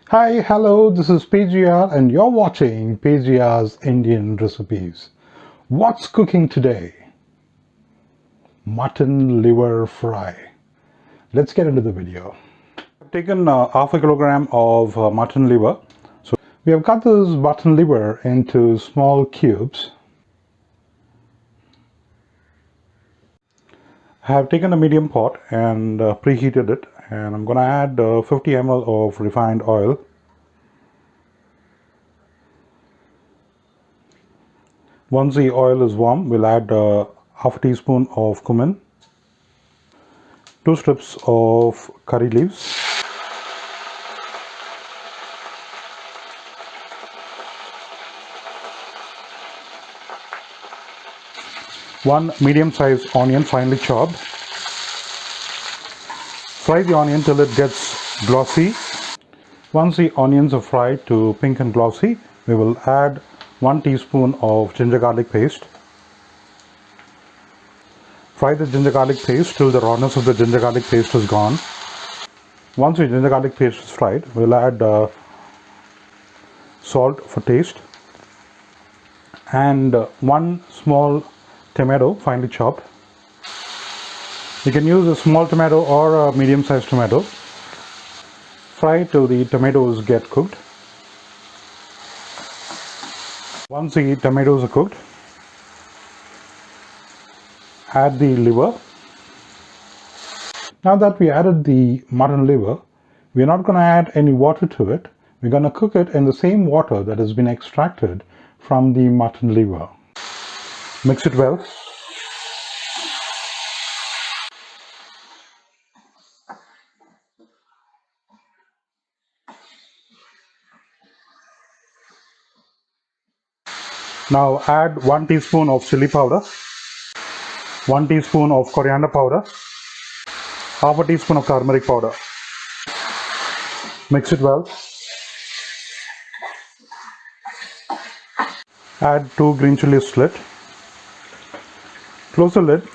Hi, hello, this is PGR and you're watching PGR's Indian Recipes. What's cooking today? Mutton liver fry. Let's get into the video. I've taken half a kilogram of mutton liver. So we have cut this mutton liver into small cubes. I have taken a medium pot and preheated it, and I'm going to add 50 ml of refined oil. Once the oil is warm, we'll add half a teaspoon of cumin, 2 strips of curry leaves, one medium-sized onion finely chopped. Fry the onion till it gets glossy. Once the onions are fried to pink and glossy, we will add 1 teaspoon of ginger garlic paste. Fry the ginger garlic paste till the rawness of the ginger garlic paste is gone. Once the ginger garlic paste is fried, we'll add salt for taste and 1 small tomato finely chopped. You can use a small tomato or a medium-sized tomato. Fry till the tomatoes get cooked. Once the tomatoes are cooked, add the liver. Now that we added the mutton liver, we're not going to add any water to it. We're going to cook it in the same water that has been extracted from the mutton liver. Mix it well. Now add 1 teaspoon of chili powder, 1 teaspoon of coriander powder, half a teaspoon of turmeric powder. Mix it well. Add 2 green chilies split. Close the lid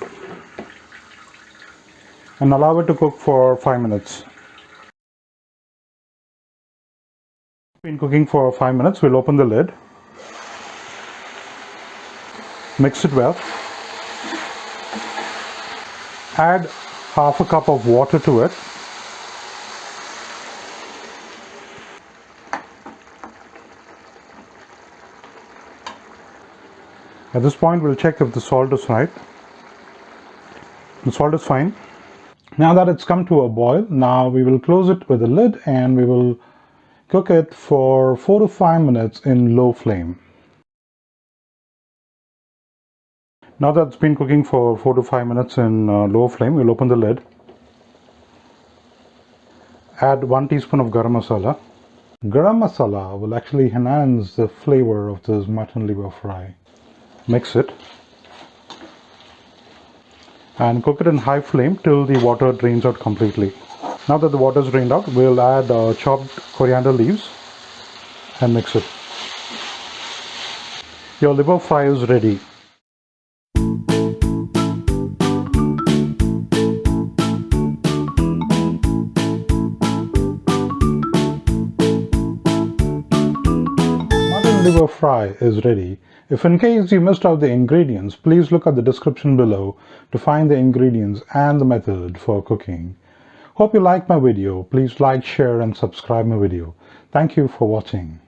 and allow it to cook for 5 minutes. It's been cooking for 5 minutes. We'll open the lid. Mix it well. Add half a cup of water to it. At this point, we'll check if the salt is right. The salt is fine. Now that it's come to a boil, now we will close it with a lid and we will cook it for 4 to 5 minutes in low flame. Now that it's been cooking for 4 to 5 minutes in low flame, we'll open the lid. Add 1 teaspoon of Garam Masala. Garam Masala will actually enhance the flavor of this mutton liver fry. Mix it and cook it in high flame till the water drains out completely. Now that the water is drained out, we'll add chopped coriander leaves and mix it. Your liver fry is ready. Liver fry is ready. If in case you missed out the ingredients, please look at the description below to find the ingredients and the method for cooking. Hope you liked my video. Please like, share and subscribe my video. Thank you for watching.